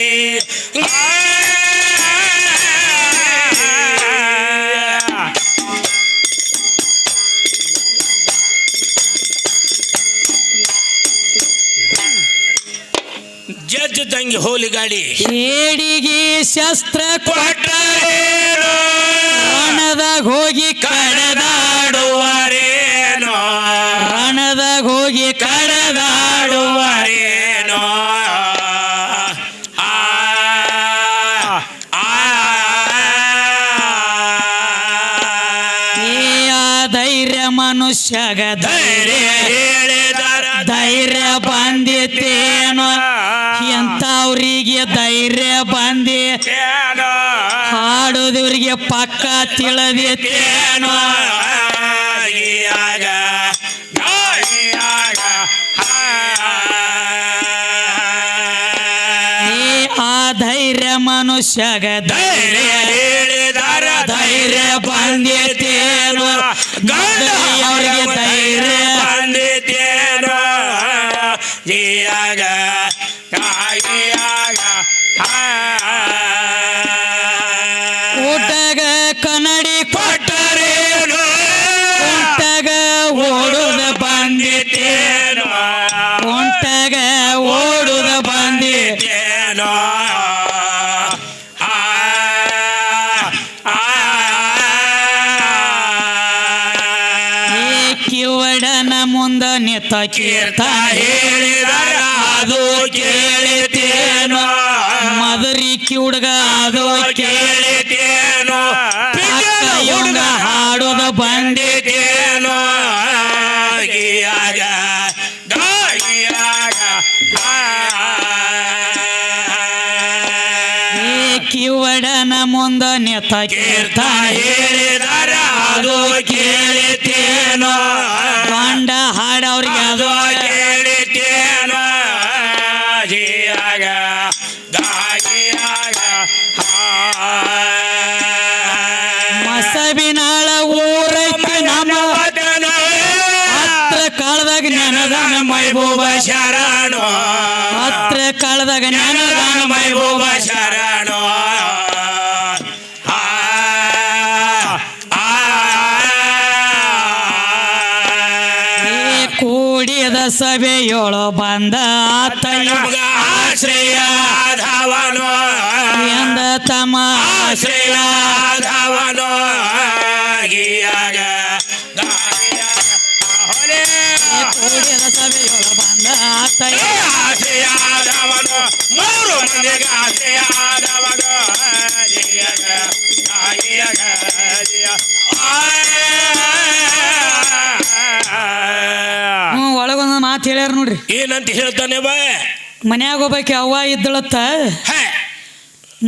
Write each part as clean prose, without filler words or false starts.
Judge ತಂಗಿ ಹೋಲಿ ಗಾಡಿ ಏಡಿಗೆ ಶಸ್ತ್ರ ಕೊಟ್ಟರೇನೋ ರಣದಾಗ ಹೋಗಿ ಕಡದಾಡುವರೇನೋ ರಣದಾಗ ಹೋಗಿ ಕಡದಾಡುವರೇನೋ ಧೈರ್ಯ ಮನುಷ್ಯಗ ಧೈರ್ಯ ಹೇಳಿದರ ಧೈರ್ಯ ಬಂದಿತ್ತೇನೋ ಎಂತವ್ರಿಗೆ ಧೈರ್ಯ ಬಂದಿತ್ತೇನೋ ಹಾಡೋದವ್ರಿಗೆ ಪಕ್ಕ ತಿಳಿದಿತ್ತೇನೋ ಆ ಧೈರ್ಯ ಮನುಷ್ಯಗ ಧೈರ್ಯ ಹೇಳಿದರ ಧೈರ್ಯ ಬಂದಿತ್ತೇನೋ ಗಂಡವ್ರಿಗೆ ಧೈರ್ಯ ಬಂದಿತ್ತೇನೋ ಜಿಯಾಗ ಊಟಗ ಕನ್ನಡಿ ಕೊಟ್ಟರೇನು ಊಟಗ ಓಡುದ ಬಂದಿತ್ತೇನೋ ಊಟಗ ಓಡುದ ಬಂದಿತ್ತೇನೋ ಕಿವಡನ ಮುಂದ ನಿತ್ತ ಕೀರ್ತ ಹೇಳಿದರ ಅದು ಕೇಳಿತೇನೋ ಮದರಿ ಕಿವುಡ್ಗ ಅದು ಕೇಳಿತೇನೋ ಇವಂಗ ಹಾಡೋದ ಬಂದಿತೇನೋ ಗಿಯಾಗ ಗಾಯಿಯಾಗ ಕಿವಡನ ಮುಂದ ನಿತ್ತ ಕೀರ್ತ ಹೇಳಿದರ ಅದು ಕೇಳಿತೇನೋ ಗಂಡ ಹಾಡವ್ರಿಗೆ ಅದು ಕೇಳಿತೇನೋ ಜಿಯಾಗ ಗಾಯಿಯಾಗ ಮಸಬಿನಾಳ ಊರಕ್ಕೆ ನಮ್ಮ ಹತ್ರ ಕಾಲದಾಗ ನೆನದಾನ ಮೈಬೂಬ ಶರಣೋ ಹತ್ರ ಕಾಲದಾಗ ನೆನದಾನ ಮೈಬೂಬ ಶರಣೋ ಕೂಡಿದ ಸಭೆಯೊಳು ಬಂದ ಆತ ಆಶ್ರಯಧವನೋ ಎಂದ ತಮ್ಮ ಆಶ್ರಯಧವನೋ ಗಿಯಾಗ ಕೂಡಿದ ಸಭೆಯೊಳು ಬಂದ ಆತ ಆಶ್ರಯಧವನೋ ಮೂರು ಮಂದಿಗೆ ಆಶ್ರಯಧವನೋ ಗಿಯಾಗ ಗಾಯಿಯಾಗ ಒಳಗೊಂದು ಮಾತು ಹೇಳ್ಯಾರ ನೋಡ್ರಿ. ಏನಂತ ಹೇಳ್ತಾನೆ ಬಾ ಮನ್ಯಾಗ ಹೋಗ್ಬೇಕ ಅವ್ವ ಇದ್ದಳತ್ತ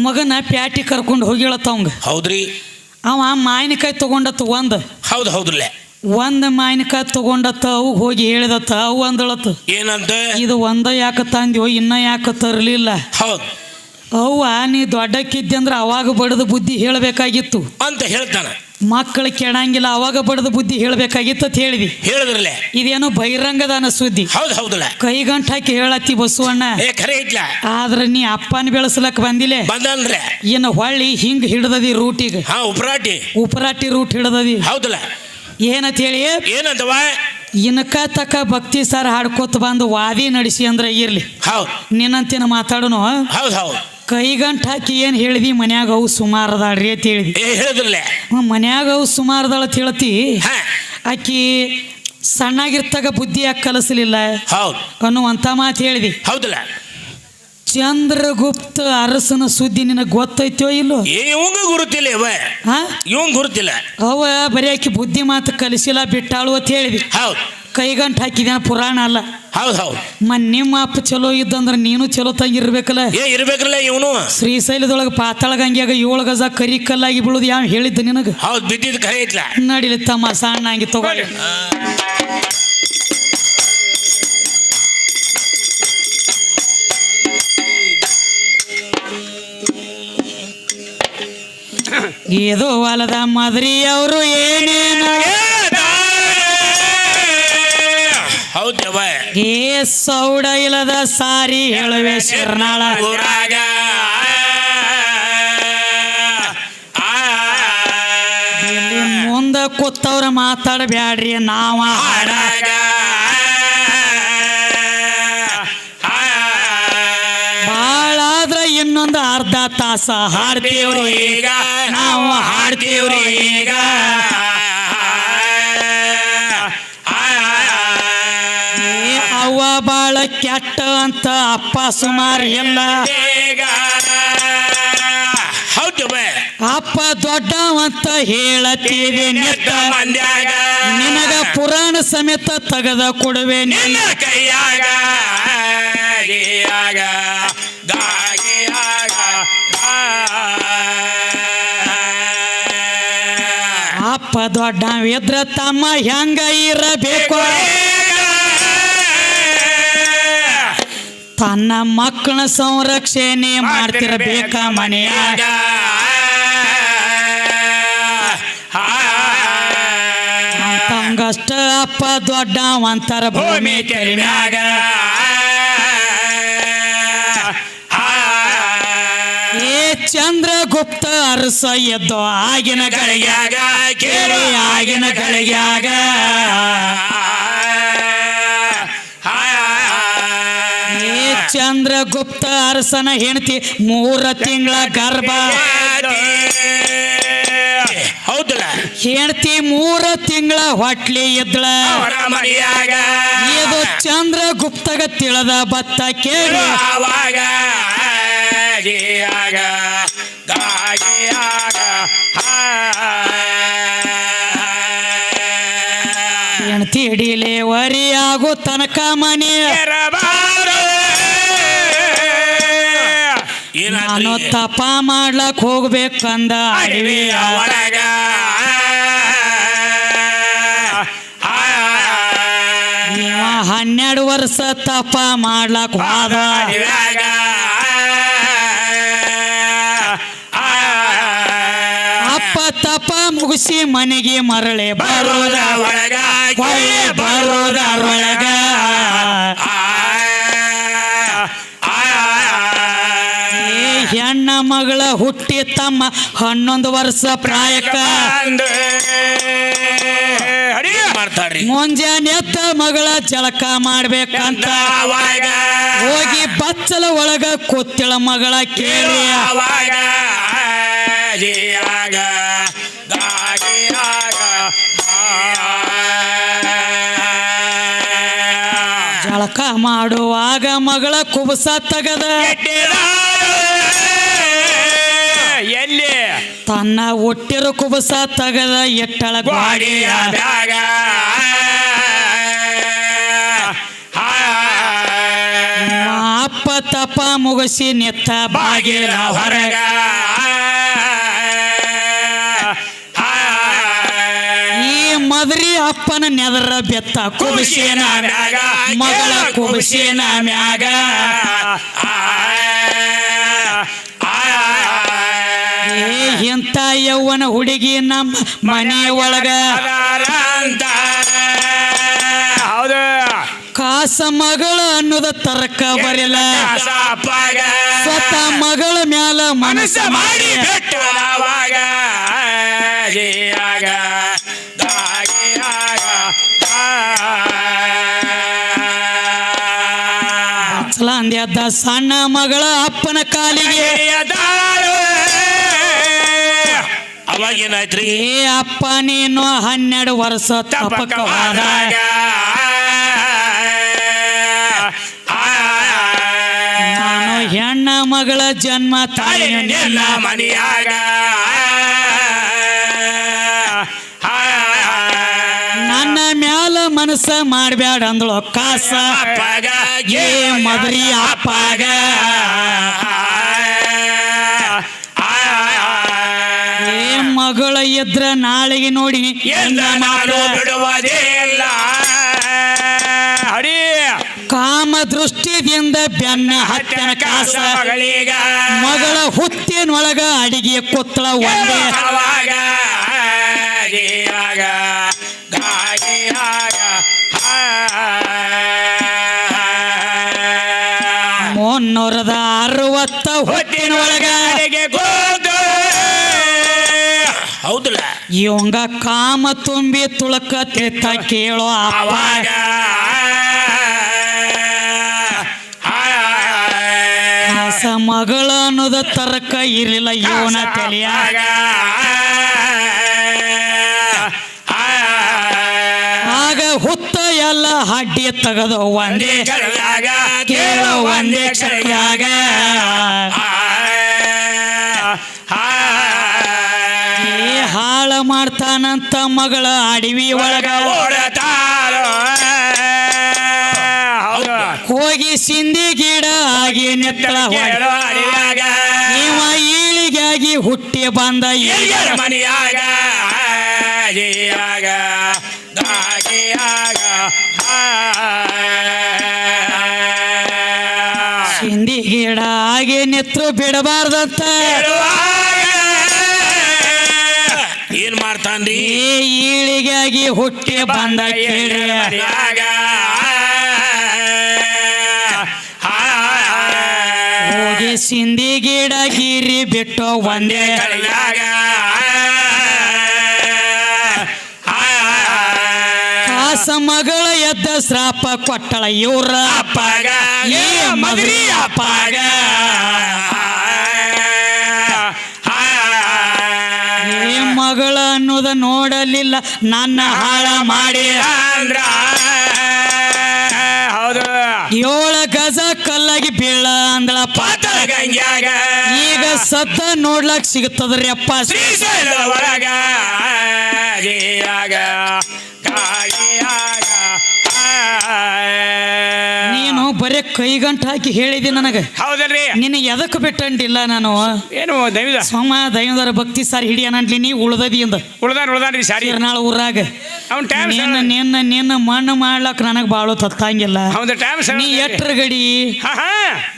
ಮಗನ ಪ್ಯಾಟಿ ಕರ್ಕೊಂಡು ಹೋಗಿಳತ್ತ ಅವಂಗ. ಹೌದ್ರಿ. ಅವ ಮಾವಿನಕಾಯಿ ತಗೊಂಡತ್ತ ಹೌದು ಹೌದ್ರಲ್ಲ ಒಂದ್ ಮಾವಿನಕಾಯಿ ತಗೊಂಡತ್ತ ಅವು ಹೋಗಿ ಹೇಳಿದತ್ತ ಅವು ಅಂದಳತ್ತ ಏನಂತ ಇದು ಒಂದ ಯಾಕ ತಂದ್ಯೋ ಇನ್ನ ಯಾಕ ತರ್ಲಿಲ್ಲ. ಹೌದು ಅವ್ವ ನೀ ದೊಡ್ಡಕ್ಕಿದ್ದೆ ಅಂದ್ರೆ ಅವಾಗ ಬಡದ ಬುದ್ಧಿ ಹೇಳಬೇಕಾಗಿತ್ತು ಅಂತ ಹೇಳ್ತಾನ. ಮಕ್ಕಳು ಕೆಣಂಗಿಲ್ಲ ಅವಾಗ ಬಡದ ಬುದ್ಧಿ ಹೇಳಬೇಕಾಗಿತ್ತು ಅಂತ ಹೇಳಿದಿ. ಹೇಳಿದ್ರಲ್ಲೇ ಇದೇನೋ ಬಹಿರಂಗದಾನ ಸುದ್ದಿ. ಹೌದು ಹೌದಲ್ಲ ಕೈಗಂಟ ಹಾಕಿ ಹೇಳತ್ತಿ ಬಸವಣ್ಣ. ಖರೆ ಇಟ್ಲ ಆದ್ರೆ ನೀ ಅಪ್ಪನ ಬೆಳೆಸ್ಲಕ್ ಬಂದಿಲ್ಲ ಬಂದನ್ರೆ ಇನ್ನು ಹೊಳ್ಳಿ ಹಿಂಗ್ ಹಿಡ್ದದಿ ರೂಟಿಗೆ ಉಪರಾಟಿ ರೂಟ್ ಹಿಡ್ದದಿ. ಹೌದಲ್ಲ ಏನಂತ ಹೇಳಿ ಏನಂತವ ಇನ್ಕ ತಕ್ಕ ಭಕ್ತಿ ಸಾರ ಹಾಡ್ಕೋತ ಬಂದು ವಾದಿ ನಡೆಸಿ ಅಂದ್ರೆ ಇರ್ಲಿ. ಹೌದು ನಿನ್ನಂತಿನ ಮಾತಾಡೋನು. ಹೌದು ಹೌದು ಕೈಗಂಟ ಹಾಕಿ ಏನ್ ಹೇಳಿದಿ ಮನ್ಯಾಗ ಅವು ಸುಮಾರದಾಳ್ರಿ ಅಂತ ಹೇಳಿದಿ. ಹೇಳಿದ್ರಲ್ಲೇ ಮನ್ಯಾಗ ಅವು ಸುಮಾರದಾಳ ಅಂತ ಹೇಳ್ತಿ. ಆಕಿ ಸಣ್ಣಾಗಿರ್ತಾಗ ಬುದ್ಧಿ ಯಾಕೆ ಕಲಿಸಲಿಲ್ಲ ಹೌದು ಅನ್ನುವಂತ ಮಾತು ಹೇಳಿದಿ. ಹೌದಲ್ಲ ಚಂದ್ರಗುಪ್ತ ಅರಸನ ಸುದ್ದಿ ನಿನಗೆ ಗೊತ್ತೈತೋ ಇಲ್ಲೋ? ಇವಂಗ ಗುರುತಿಲ್ಲ ಇವಂಗ ಗುರುತಿಲ್ಲ. ಅವ ಬರೀ ಆಕಿ ಬುದ್ಧಿ ಮಾತು ಕಲಿಸಿಲ್ಲ ಬಿಟ್ಟಾಳು ಅಂತ ಹೇಳಿದಿ. ಹೌದು ಕೈಗಂಟ ಹಾಕಿದೇನ ಪುರಾಣ ಅಲ್ಲ. ಹೌದು ಹೌದು ನಿಮ್ಮ ಅಪ್ಪ ಚಲೋ ಇದ್ದಂದ್ರೆ ನೀನು ಚಲೋ ತಂಗಿರ್ಬೇಕಲ್ಲ. ಇರ್ಬೇಕಲ್ಲ ಇವನು ಶ್ರೀಶೈಲದೊಳಗೆ ಪಾತಾಳ ಗಂಗ್ಯಾಗ 7 ಗಜ ಕರಿ ಕಲ್ಲಾಗಿ ಬೀಳುದು ಯಾವ ಹೇಳಿದ್ದ ನಿನಗ? ಹೌದು ಬಿದ್ದಿದ್ ಕರೆ ಐತ್ಲ. ನಡಿಲಿ ತಮ್ಮ ಸಣ್ಣ ಹಂಗೆ ತಗೊಳ್ಳಿ. ಇದು ಹೊಲದ ಮದ್ರಿ ಅವರು ಏನೇನು ಹೌದವ ಏ ಸೌಡ ಇಲ್ಲದ ಸಾರಿ ಹೇಳುವೆ ಶರಣಾಳ ಊರಾಗ ಕೂತವ್ರ ಮಾತಾಡಬ್ಯಾಡ್ರಿ ನಾವ ಹಾಡಾಗ ಬಾಳ ಆದ್ರ ಇನ್ನೊಂದು ಅರ್ಧ ತಾಸ ಹಾಡ್ತೀವ್ರಿ ಈಗ ನಾವು ಹಾಡ್ತೀವ್ರಿ ಈಗ ಏ ಅವ್ವ ಬಾಳ ಕೆಟ್ಟ ಅಂತ ಅಪ್ಪ ಸುಮಾರು ಎಲ್ಲ ಹೌದು ಬೇ ಅಪ್ಪ ದೊಡ್ಡವಂತ ಹೇಳತೀವಿ ನಿತ್ತ ಮಂದ್ಯಾಗ ನಿನಗ ಪುರಾಣ ಸಮೇತ ತೆಗೆದ ಕೊಡುವೆ ನಿನ್ನ ಕೈಯಾಗ ಗಿಯಾಗ ಗಾಗಿಯಾಗ ಅಪ್ಪ ದೊಡ್ಡವಿದ್ರ ತಮ್ಮ ಹೆಂಗ ಇರಬೇಕು ತನ್ನ ಮಕ್ಕಳ ಸಂರಕ್ಷಣೆ ಮಾಡ್ತಿರ್ಬೇಕ ಮನೆಯಾಗ ಅಂತಂಗಷ್ಟ ಅಪ್ಪ ದೊಡ್ಡವಂತರ ಭೂಮಿ ತೆರಿಮ್ಯಾಗ ಏ ಚಂದ್ರಗುಪ್ತ ಅರಸ ಎದ್ದು ಆಗಿನ ಗಳಿಗ್ಯಾಗ ಕೇಳಿ ಆಗಿನ ಗಳಿಗ್ಯಾಗ ಏ ಚಂದ್ರಗುಪ್ತ ಅರಸನ ಹೆಂಡತಿ 3 ತಿಂಗಳ ಗರ್ಭ ಹೌದಲ್ಲ ಹೆಂಡತಿ 3 ತಿಂಗಳ ಹೊಟ್ಲಿ ಇದ್ಳ ಮನೆಯಾಗ ಇದು ಚಂದ್ರಗುಪ್ತಗ ತಿಳಿದ ಬತ್ತ ಕೇಳಿ ಆವಾಗ ಗಿಯಾಗ ಗಾಗಿಯಾಗ ಹೆಂಡತಿ ಡಿಲಿವರಿ ಆಗೋ ತನಕ ಮನೆ ನಾನು ತಪ ಮಾಡ್ಲಕ್ ಹೋಗ್ಬೇಕಂದ ಅಡವಿ ಒಳಗ ಇವ 12 ವರ್ಷ ತಪ ಮಾಡ್ಲಕ್ ಹೋದ ಅಪ್ಪ ತಪ ಮುಗಿಸಿ ಮನೆಗೆ ಮರಳಿ ಬರೋದ ಒಳಗ ಬರೋದರೊಳಗ ಹೆಣ್ಣ ಮಗಳ ಹುಟ್ಟಿ ತಮ್ಮ 11 ವರ್ಷ ಪ್ರಾಯಕ್ಕ ಮಾಡ್ತಾರ್ರಿ ಮುಂಜಾನೆ ಎದ್ದ ಮಗಳ ಜಳಕ ಮಾಡ್ಬೇಕಂತ ಹೋಗಿ ಬಚ್ಚಲ ಒಳಗ ಕೂತಿಳ ಮಗಳ ಕೇಳಿ ಆವಾಗ ಗಿಯಾಗ ಗಾಗಿಯಾಗ ಜಳಕ ಮಾಡುವಾಗ ಮಗಳ ಕುಬಸ ತಗದ ಎಲ್ಲಿ ತನ್ನ ಹುಟ್ಟಿರೋ ಕುಬಸ ತಗದ ಎಟ್ಟಳ ಗಾಡಿಯಾಗ ಅಪ್ಪ ತಪ ಮುಗಿಸಿ ನಿತ್ತ ಬಾಗಿಲ ಹೊರಗ ಈ ಮದರಿ ಅಪ್ಪನ ನೆದರ ಬೆತ್ತ ಕುಬಸಿನ ಮ್ಯಾಗ ಮಗಳ ಕುಬಸಿನ ಮ್ಯಾಗ ಇಂಥ ಯೌವನ ಹುಡುಗಿ ನಮ್ಮ ಮನೆ ಒಳಗ ಹೌದು ಕಾಸ ಮಗಳ ಅನ್ನೋದ ತರಕ ಬರಿಲ್ಲ ಸ್ವತ ಮಗಳ ಮ್ಯಾಲ ಮನಸ್ಸ ಮಾಡಿ ಬಿಟ್ಟವಾಗ ಗಿಯಾಗ ಗಾಗಿಯಾಗ ಚಲ ಅಂದ್ಯದ್ದ ಸಣ್ಣ ಮಗಳ ಅಪ್ಪನ ಕಾಲಿಗೆ ಅವಾಗೇನಾಯ್ತ್ರಿ ಏ ಅಪ್ಪ ನೀನು 12 ವರ್ಷ ತಪಕ ಹೋದಾಗ ನಾನು ಹೆಣ್ಣ ಮಗಳ ಜನ್ಮ ತಾಯಿ ನಿನ್ನ ಮನೆಯಾಗ ನನ್ನ ಮ್ಯಾಲ ಮನಸ್ಸ ಮಾಡ್ಬ್ಯಾಡ ಅಂದಳು ಕಾಸ ಅಪ್ಪಗ ಏ ಮದರಿ ಅಪ್ಪಾಗ ಏ ಮಗಳ ಇದ್ರ ನಾಳೆಗೆ ನೋಡಿ ಎಲ್ಲ ನಾನು ಬಿಡುವುದೇ ಇಲ್ಲ ಹರಿ ಕಾಮ ದೃಷ್ಟಿದಿಂದ ಬೆನ್ನ ಹತ್ತನ ಕಾಸ ಮಗಳೀಗ ಮಗಳ ಹುತ್ತಿನೊಳಗ ಅಡಿಗೆ ಕುತ್ತಳ ಒಂದೇ ಅವಾಗ ಗಿಯಾಗ ಗಾಗಿಯಾಗ 360 ಹುತ್ತಿನೊಳಗ ಹೊತ್ತಿನೊಳಗೆ ಹೌದಲ್ಲ ಇವಂಗ ಕಾಮ ತುಂಬಿ ತುಳಕ ತಿತ್ತ ಕೇಳೋ ಅವಾಗ ಆಸ ಮಗಳ ಅನ್ನೋದ ತರಕ ಇರಲಿಲ್ಲ ಇವನ ತಲೆಯಾಗ ಆಗ ಹುತ್ತ ಎಲ್ಲ ಹಡ್ಡಿ ತೆಗೆದು ಒಂದೇ ಕಳೆದಾಗ ಕೇಳೋ ಒಂದೇ ಕ್ಷಣದಾಗ ಏ ಹಾಳ ಮಾಡ್ತಾನಂತ ಮಗಳ ಅಡವಿ ಒಳಗ ಓಡತಾರೋ ಹೌದು ಹೋಗಿ ಸಿಂಧಿ ಗಿಡ ಆಗಿ ನೆತ್ತಳ ಕೇಳೋ ಅಡಿಯಾಗ ಇವ ಈಳಿಗಾಗಿ ಹುಟ್ಟಿ ಬಂದ ಎಲ್ಲಿಯರ ಮನೆಯಾಗ ಜಿಯಾಗ ದಾಗಿಯಾಗ ಸಿಂಧಿ ಗಿಡ ಆಗಿ ನೆತ್ತರು ಬಿಡಬಾರ್ದಂತ ಏನ್ ಮಾಡ್ತಾನ್ರಿ ಏ ಈಳಿಗಾಗಿ ಹುಟ್ಟಿ ಬಂದ ಕೇಳಿ ಹೋಗಿ ಸಿಂಧಿ ಗಿಡ ಗಿರಿ ಬಿಟ್ಟು ಒಂದೇ ಕಾಸ ಮಗಳ ಎದ್ದ ಶ್ರಾಪ ಕೊಟ್ಟಳ ಇವ್ರ ಅಪ್ಪಾಗ ಏ ಮದ್ರಿ ಅಪ್ಪಾಗ ಏ ಮಗಳ ಅನ್ನೋದ ನೋಡಲಿಲ್ಲ ನನ್ನ ಹಾಳ ಮಾಡಿ ಅಂದ್ರ ಹೌದು 7 ಗಜ ಕಲ್ಲಾಗಿ ಬೀಳ ಅಂದಳ ಪಾತಳ ಗಂಗ್ಯಾಗ ಈಗ ಸದ್ದ ನೋಡ್ಲಕ್ ಸಿಗುತ್ತದ್ರಿ ಅಪ್ಪ ಶ್ರೀಶೈಲ ಒಳಗ ಜಿಯಾಗ ಗಾಗಿಯಾಗ ನೀನು ಬರೀ ಕೈಗಂಟು ಹಾಕಿ ಹೇಳಿದಿ ನನಗ ಹೌದಲ್ರಿ ನಿನ್ನ ಎದಕ್ಕೆ ಬಿಟ್ಟಂಡಿಲ್ಲ ನಾನು ಏನು ದೈವದ ಸೋಮ ದೈವದರ ಭಕ್ತಿ ಸಾರಿ ಹಿಡಿಯನಂಡ್ಲಿ ನೀ ಉಳ್ದದಿ ಅಂದ ಉಳ್ದಾನ್ರಿ ಸಾರಿ ನಾಳೆ ಊರಾಗ ಅವ್ನ ಟೈಮ್ ನಿನ್ನ ಮಣ್ಣು ಮಾಡ್ಲಕ್ ನನಗ್ ಬಾಳು ತತ್ತಂಗಿಲ್ಲ ಹೌದು ಟೈಮ್ ನೀ ಎಟ್ರ ಗಡಿ ಹಾ ಹಾ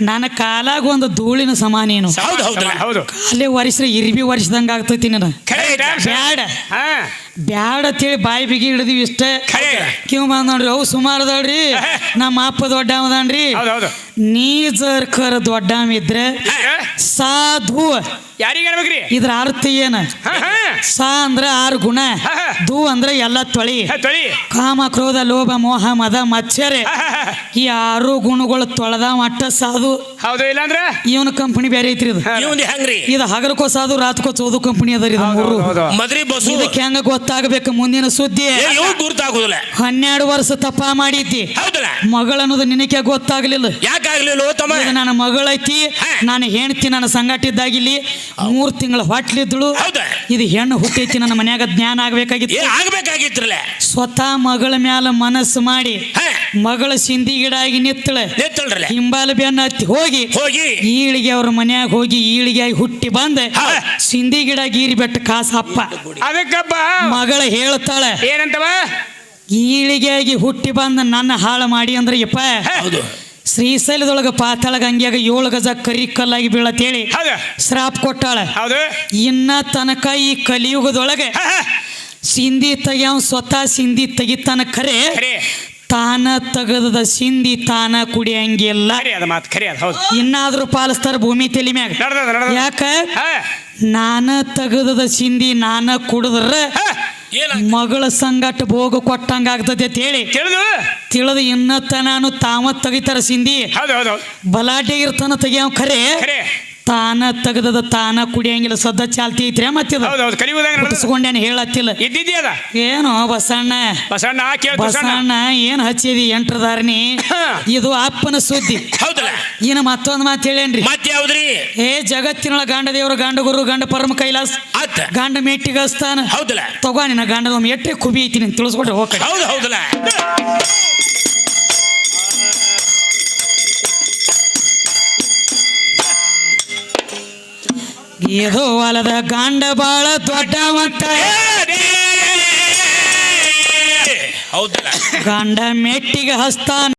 ನನ್ನ ಕಾಲಾಗ ಒಂದು ಧೂಳಿನ ಸಮಾನೇನು ಹೌದು ಹೌದು ಹೌದು ಕಾಲೇ ವರ್ಷ ಇರ್ಬಿ ವರ್ಷದಂಗ ಆಗ್ತೈತಿ ನೀನು ಖರೆ ಬ್ಯಾಡ ಹಾ ಬ್ಯಾಡ ಅಂತೇಳಿ ಬಾಯಿ ಬಿಗಿ ಹಿಡಿದಿವಿ ಇಷ್ಟೇ ಖರೆ ಕಿವ್ ಬಂದ್ ನೋಡ್ರಿ ಅವು ಸುಮಾರು ಅದಾಳ್ರಿ ನಮ್ಮ ಅಪ್ಪ ದೊಡ್ಡವದಾನ್ರಿ ಹೌದು ಹೌದು ನೀ ಜರ್ಕರ್ ದೊಡ್ಡವಿದ್ರೆ ಸಾಧು ಯಾರಿಗೆ ಹೇಳ್ಬೇಕ್ರಿ ಇದ್ರ ಅರ್ಥ ಏನ ಹಾ ಹಾ ಸಾ ಅಂದ್ರ 6 ಗುಣ ಧೂ ಅಂದ್ರ ಎಲ್ಲ ತೊಳಿ ತೊಳಿ ಕಾಮ ಕ್ರೋಧ ಲೋಭ ಮೋಹ ಮದ ಮತ್ಸರೆ ಈ 6 ಗುಣಗಳು ತೊಳೆದ ಮಟ್ಟ ಸಾಧು ಹೌದು ಇಲ್ಲಾಂದ್ರ ಇವನ ಕಂಪನಿ ಬೇರೆ ಐತ್ರಿ ಇದು ಇವಂದಿ ಹಂಗ್ರಿ ಇದು ಹಗರಕೋ ಸಾಧು ರಾತ್ಕೋ ಚೋದು ಕಂಪನಿ ಅದರಿ ಇದು ಮೂರು ಮದ್ರಿ ಬಸ್ಸು ಇದಕ್ಕೆ ಹೆಂಗ ಗೊತ್ತಾಗಬೇಕು ಮುಂದಿನ ಸುದ್ದಿ ಇವ್ ಗುರ್ತಾಗುದಿಲ್ಲ 12 ವರ್ಷ ತಪ್ಪ ಮಾಡಿದ್ದಿ ಹೌದಲ್ಲ ಮಗಳ ಅನ್ನೋದು ನಿನಗೆ ಗೊತ್ತಾಗ್ಲಿಲ್ಲ ಯಾಕಾಗ್ಲಿಲ್ಲ ತಮ್ಮ ಇದು ನನ್ನ ಮಗಳೈತಿ ನಾನು ಹೆಣ್ತಿ ನನ್ನ ಸಂಗಾಟಿದ್ದಾಗಿಲ್ಲಿ 3 ತಿಂಗಳ ಹೊಟ್ಲಿದ್ದಳು ಹೌದಾ ಇದು ಹೆಣ್ಣು ಹುಟ್ಟೈತಿ ನನ್ನ ಮನ್ಯಾಗ ಜ್ಞಾನ ಆಗ್ಬೇಕಾಗಿತ್ತು ಏನ್ ಆಗ್ಬೇಕಾಗಿತ್ರಲ್ಲ ಸ್ವತಃ ಮಗಳ ಮ್ಯಾಲ ಮನಸ್ಸು ಮಾಡಿ ಮಗಳ ಸಿಂಧಿ ಗಿಡ ಆಗಿ ನಿತ್ತಳೆ ನಿತ್ತಳ್ರಲ್ಲ ಹಿಂಬಾಲ ಬೆನ್ನ ಹತ್ತಿ ಹೋಗಿ ಈಳಿಗೆ ಅವ್ರ ಮನ್ಯಾಗ ಹೋಗಿ ಈಳಿಗೆ ಆಗಿ ಹುಟ್ಟಿ ಬಂದ ಸಿಂಧಿ ಗಿಡ ಗೀರಿ ಬೆಟ್ಟ ಕಾಸಪ್ಪ ಅದಕ್ಕಬ್ಬ ಮಗಳ ಹೇಳ್ತಾಳೆ ಏನಂತವ ಈಳಿಗೆ ಆಗಿ ಹುಟ್ಟಿ ಬಂದ ನನ್ನ ಹಾಳು ಮಾಡಿ ಅಂದ್ರೆ ಯಪ್ಪ ಹೌದು ಶ್ರೀಶೈಲದೊಳಗ ಪಾತಾಳ ಗಂಗ್ಯಾಗ 7 ಗಜ ಕರಿ ಕಲ್ಲಾಗಿ ಬೀಳತೇಳಿ ಶ್ರಾಪ್ ಕೊಟ್ಟಾಳ ಹೌದು ಇನ್ನ ತನಕ ಈ ಕಲಿಯುಗದೊಳಗೆ ಸಿಂಧಿ ತೆಗ್ಯಾವ ಸ್ವತಃ ಸಿಂಧಿ ತೆಗಿತಾನ ಖರೆ ತಾನ ತೆಗದ ಸಿಂಧಿ ತಾನ ಕುಡಿಯಂಗಿಲ್ಲ ಇನ್ನಾದ್ರೂ ಪಾಲಿಸ್ತಾರ ಭೂಮಿ ತಲೆ ಮ್ಯಾಗ ಯಾಕ ನಾನ ತೆಗದ ಸಿಂಧಿ ನಾನ ಕುಡಿದ್ರ ಮಗಳ ಸಂಗಟ ಭೋಗ ಕೊಟ್ಟಂಗ ಆಗ್ತದೆ ಅಂತ ಹೇಳಿ ತಿಳಿದು ಇನ್ನತ್ತ ನಾನು ತಾವ ತೆಗಿತಾರ ಸಿಂಧಿ ಬಲಾಟೆ ಇರ್ತಾನ ತೆಗಿಯವ ಖರೆ ತಾನ ತೆಗದ ತಾನ ಕುಡಿಯಂಗಿಲ್ಲ ಸದ್ದ ಚಾಲ್ತಿ ಐತ್ರಿ ಮತ್ತಿಸ್ಕೊಂಡೇನು ಹೇಳತ್ತಿಲ್ಲ ಏನು ಬಸಣ್ಣ ಬಸಣ್ಣ ಏನ್ ಹಚ್ಚಿದಿ ಎಂಟ್ರದಾರನಿ ಇದು ಅಪ್ಪನ ಸುದ್ದಿ ಇನ್ನು ಮತ್ತೊಂದು ಮಾತು ಹೇಳೇನ್ರಿ ಏ ಜಗತ್ತಿನೊಳ ಗಂಡ ದೇವ್ರ ಗಂಡ ಗುರು ಗಂಡ ಪರಮ ಕೈಲಾಸ ಗಂಡ ಮೆಟ್ಟಿಗೆ ಸ್ಥಾನ ತಗೋ ನಿನ್ನ ಗಂಡ ಎಟ್ಟೆ ಕುಬಿ ಐತಿ ನೀನು ತಿಳಿಸ್ಕೊಟ್ರೆ ಹೋಗ ಇದು ಹೊಲದ ಗಂಡ ಬಾಳ ದೊಡ್ಡವಂತ ಗಂಡ ಮೆಟ್ಟಿಗೆ ಹಸ್ತಾನ